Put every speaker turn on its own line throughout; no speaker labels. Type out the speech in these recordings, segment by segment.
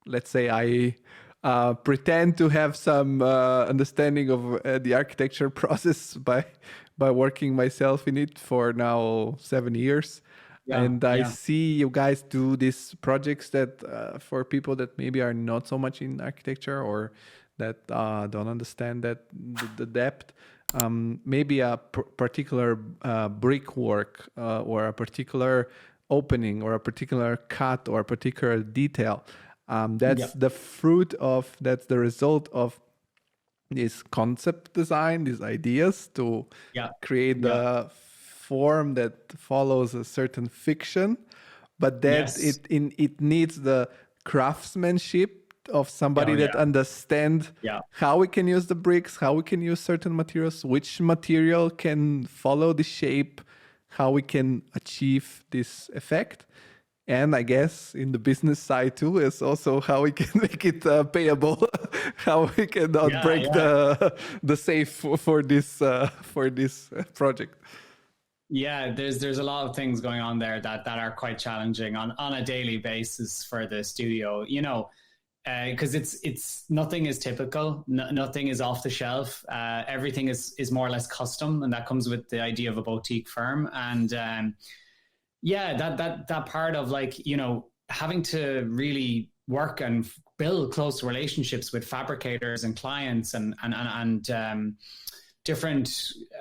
let's say I pretend to have some understanding of the architecture process by working myself in it for now 7 years. And I see you guys do these projects that for people that maybe are not so much in architecture or that don't understand that the depth, maybe a particular brickwork or a particular opening or a particular cut or a particular detail. That's the fruit of, that's the result of this concept design, these ideas to create the form that follows a certain fiction, but that it needs the craftsmanship of somebody that understand how we can use the bricks, how we can use certain materials, which material can follow the shape, how we can achieve this effect. And I guess in the business side too is also how we can make it payable, how we can not break the safe for this project.
Yeah, there's a lot of things going on there that are quite challenging on a daily basis for the studio, you know, because it's nothing is typical, nothing is off the shelf. Everything is more or less custom, and that comes with the idea of a boutique firm. And that part of, like, you know, having to really work and build close relationships with fabricators and clients and different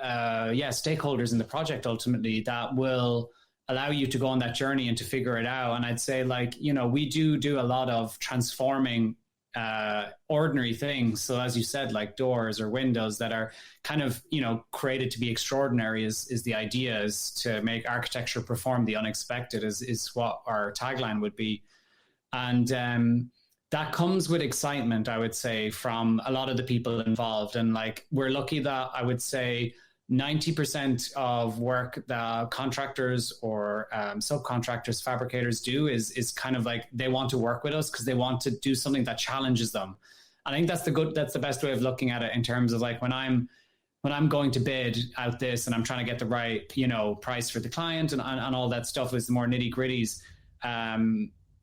stakeholders in the project ultimately that will allow you to go on that journey and to figure it out. And I'd say, like, you know, we do a lot of transforming ordinary things. So as you said, like doors or windows that are kind of, you know, created to be extraordinary is the idea, is to make architecture perform the unexpected is what our tagline would be. And that comes with excitement, I would say, from a lot of the people involved. And like, we're lucky that I would say 90% of work that contractors or subcontractors, fabricators do is kind of like, they want to work with us because they want to do something that challenges them. I think that's the best way of looking at it, in terms of like, when I'm going to bid out this and I'm trying to get the right, you know, price for the client and all that stuff is the more nitty gritties.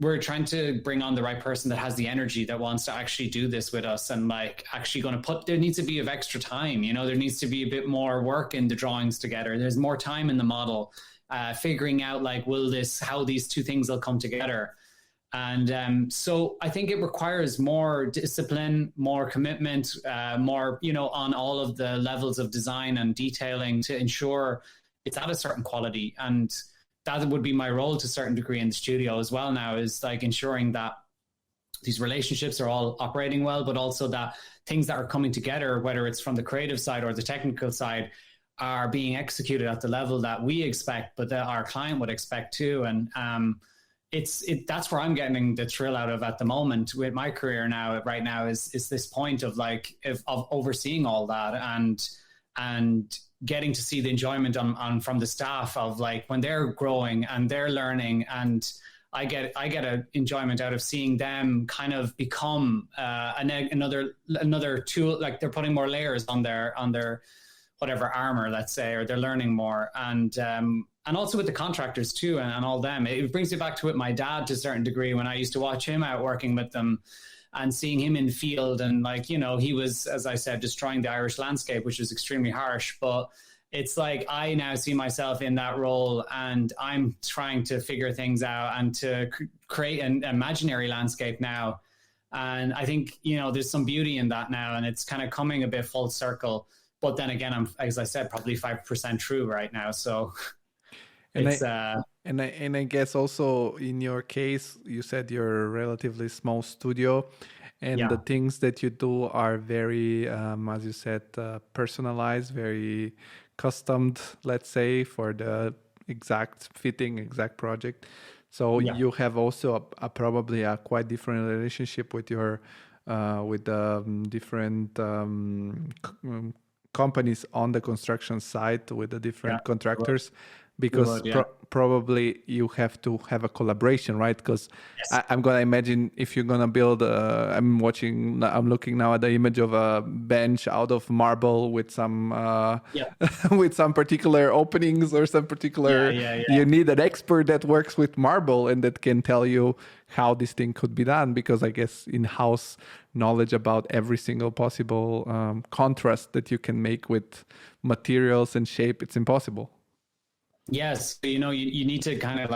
We're trying to bring on the right person that has the energy, that wants to actually do this with us, and like actually going to there needs to be of extra time, you know, there needs to be a bit more work in the drawings together. There's more time in the model, figuring out like, how these two things will come together. And so I think it requires more discipline, more commitment, more, you know, on all of the levels of design and detailing to ensure it's at a certain quality. And that would be my role to a certain degree in the studio as well now, is like ensuring that these relationships are all operating well, but also that things that are coming together, whether it's from the creative side or the technical side, are being executed at the level that we expect, but that our client would expect too. And that's where I'm getting the thrill out of at the moment with my career right now is this point of like, of overseeing all that and getting to see the enjoyment on from the staff of like when they're growing and they're learning, and I get an enjoyment out of seeing them kind of become another tool, like they're putting more layers on their whatever armor, let's say, or they're learning more. And also with the contractors too, and all them, it brings me back to with my dad to a certain degree, when I used to watch him out working with them and seeing him in field. And like, you know, he was, as I said, destroying the Irish landscape, which is extremely harsh. But it's like, I now see myself in that role, and I'm trying to figure things out and to create an imaginary landscape now. And I think, you know, there's some beauty in that now, and it's kind of coming a bit full circle. But then again, I'm, as I said, probably 5% true right now. So it's...
And I guess also in your case, you said you're a relatively small studio, and the things that you do are very, as you said, personalized, very customed, let's say, for the exact project. So you have also probably a quite different relationship with your with the different companies on the construction site, with the different contractors. because probably you have to have a collaboration, right? Because I'm gonna imagine if you're gonna build I'm looking now at the image of a bench out of marble with some with some particular openings or some particular you need an expert that works with marble and that can tell you how this thing could be done, because I guess in-house knowledge about every single possible contrast that you can make with materials and shape, it's impossible.
Yes, you need to kind of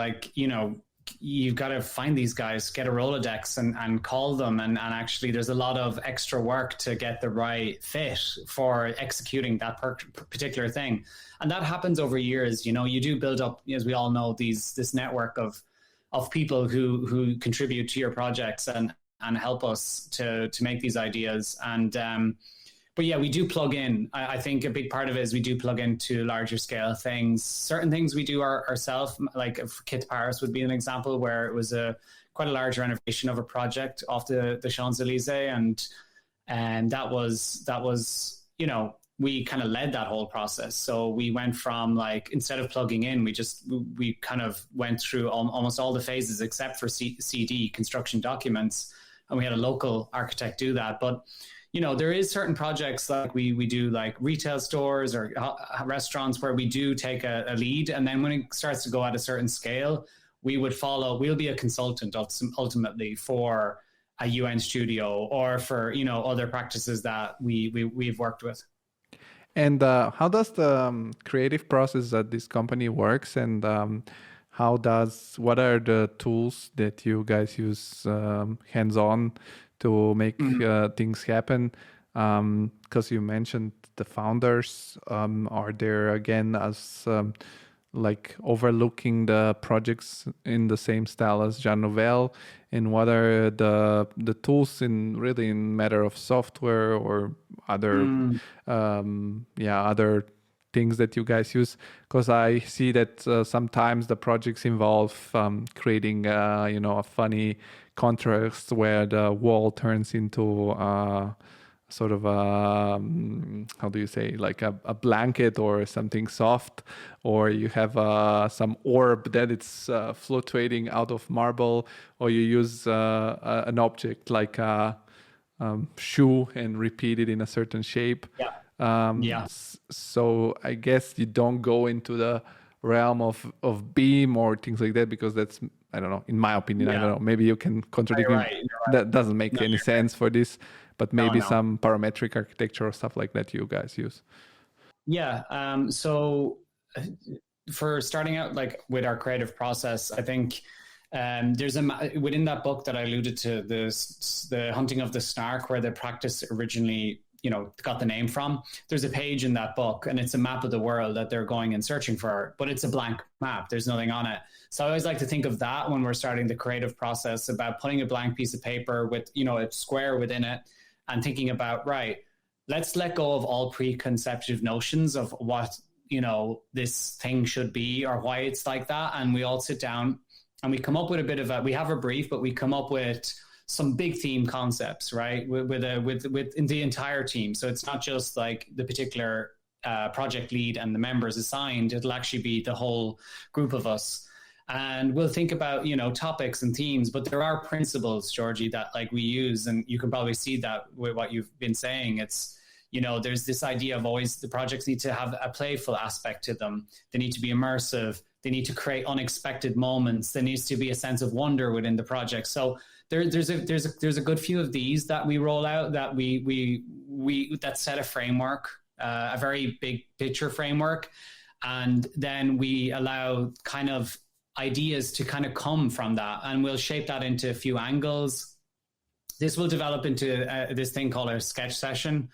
you've got to find these guys, get a Rolodex and call them. And actually there's a lot of extra work to get the right fit for executing that particular thing. And that happens over years. You do build up, as we all know, this network of people who contribute to your projects and help us to make these ideas. And, but yeah, we do plug in. I think a big part of it is we do plug into larger scale things. Certain things we do ourselves, like Kit Paris would be an example, where it was quite a large renovation of a project off the Champs-Élysées. And that was, we kind of led that whole process. So we went from instead of plugging in, we kind of went through almost all the phases except for CD, construction documents. And we had a local architect do that. But there is certain projects like we do, like retail stores or restaurants, where we do take a lead. And then when it starts to go at a certain scale, we'll be a consultant ultimately for a UN studio or for, other practices that we've worked with.
And how does the creative process at this company works? And what are the tools that you guys use hands-on to make things happen? Because you mentioned the founders are there again as overlooking the projects in the same style as Jean Nouvel, and what are the tools in matter of software or other other things that you guys use? Because I see that sometimes the projects involve creating a funny contrast where the wall turns into sort of how do you say, like a blanket or something soft, or you have some orb that it's fluctuating out of marble, or you use an object like a shoe and repeat it in a certain shape. So I guess you don't go into the realm of beam or things like that, because that's, I don't know, in my opinion, I don't know, maybe you can contradict me. Right. That doesn't make any sense for this, but maybe some parametric architecture or stuff like that you guys use.
So for starting out with our creative process, I think there's within that book that I alluded to, the Hunting of the Snark, where the practice originally got the name from. There's a page in that book, and it's a map of the world that they're going and searching for, but it's a blank map. There's nothing on it. So I always like to think of that when we're starting the creative process, about putting a blank piece of paper with, a square within it, and thinking about, right, let's let go of all preconceptive notions of what, this thing should be or why it's like that. And we all sit down and we come up with we have a brief, but we come up with some big theme concepts, right? With the entire team. So it's not just like the particular project lead and the members assigned. It'll actually be the whole group of us. And we'll think about, topics and themes, but there are principles, Georgie, that we use, and you can probably see that with what you've been saying. It's, there's this idea of always the projects need to have a playful aspect to them. They need to be immersive. They need to create unexpected moments. There needs to be a sense of wonder within the project. So there's a good few of these that we roll out, that we that set a framework, a very big picture framework, and then we allow kind of ideas to kind of come from that, and we'll shape that into a few angles. This will develop into this thing called a sketch session.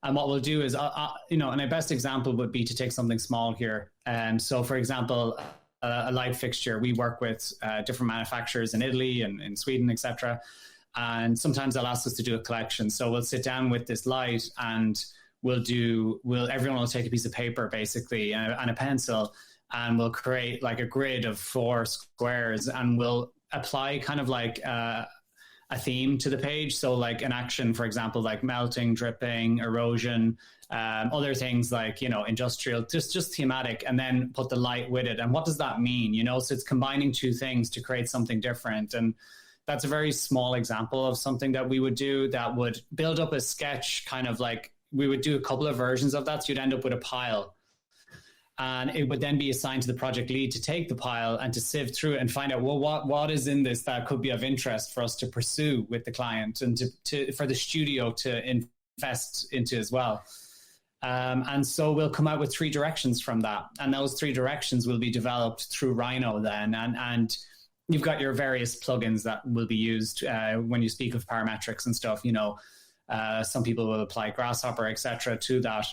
And what we'll do is, and a best example would be to take something small here. So, for example, a light fixture, we work with different manufacturers in Italy and in Sweden, etc. And sometimes they'll ask us to do a collection. So we'll sit down with this light, and everyone will take a piece of paper, basically, and a pencil, and we'll create like a grid of 4 squares, and we'll apply kind of like a theme to the page. So like an action, for example, like melting, dripping, erosion, other things like, industrial, just thematic, and then put the light with it. And what does that mean? So it's combining two things to create something different. And that's a very small example of something that we would do that would build up a sketch, kind of like we would do a couple of versions of that. So you'd end up with a pile. And it would then be assigned to the project lead to take the pile and to sift through it and find out, well, what is in this that could be of interest for us to pursue with the client and for the studio to invest into as well. And so we'll come out with 3 directions from that. And those 3 directions will be developed through Rhino then. And you've got your various plugins that will be used when you speak of parametrics and stuff. Some people will apply Grasshopper, etc., to that.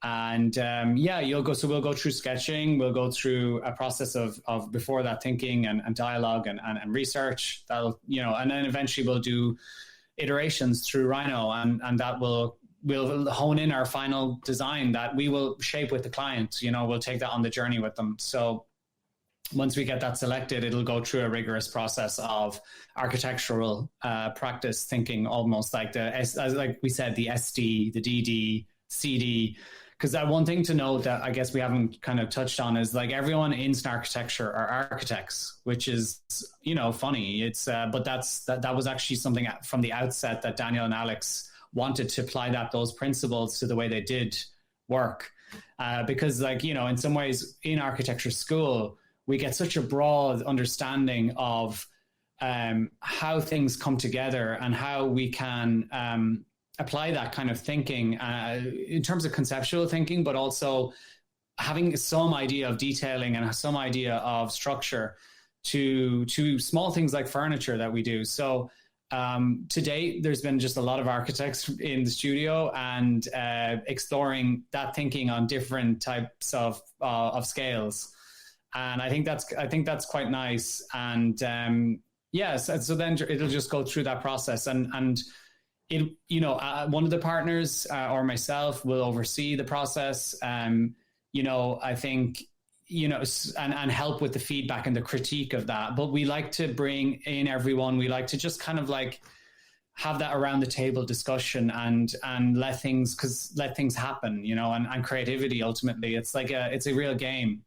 And we'll go through sketching. We'll go through a process of before that thinking and dialogue and research. That'll, and then eventually we'll do iterations through Rhino, and that we'll hone in our final design that we will shape with the client. We'll take that on the journey with them. So once we get that selected, it'll go through a rigorous process of architectural practice thinking, almost like like we said, the SD, the DD, CD. Because one thing to note that I guess we haven't kind of touched on is like everyone in snarkitecture are architects, which is, funny. It's but that was actually something from the outset that Daniel and Alex wanted to apply those principles to the way they did work. Because in some ways in architecture school, we get such a broad understanding of how things come together and how we can apply that kind of thinking in terms of conceptual thinking, but also having some idea of detailing and some idea of structure to small things like furniture that we do. So to date, there's been just a lot of architects in the studio and exploring that thinking on different types of scales. And I think that's quite nice. And so then it'll just go through that process and one of the partners or myself will oversee the process. I think, and help with the feedback and the critique of that. But we like to bring in everyone. We like to just kind of like have that around the table discussion and let things happen, and creativity. Ultimately, it's a real game.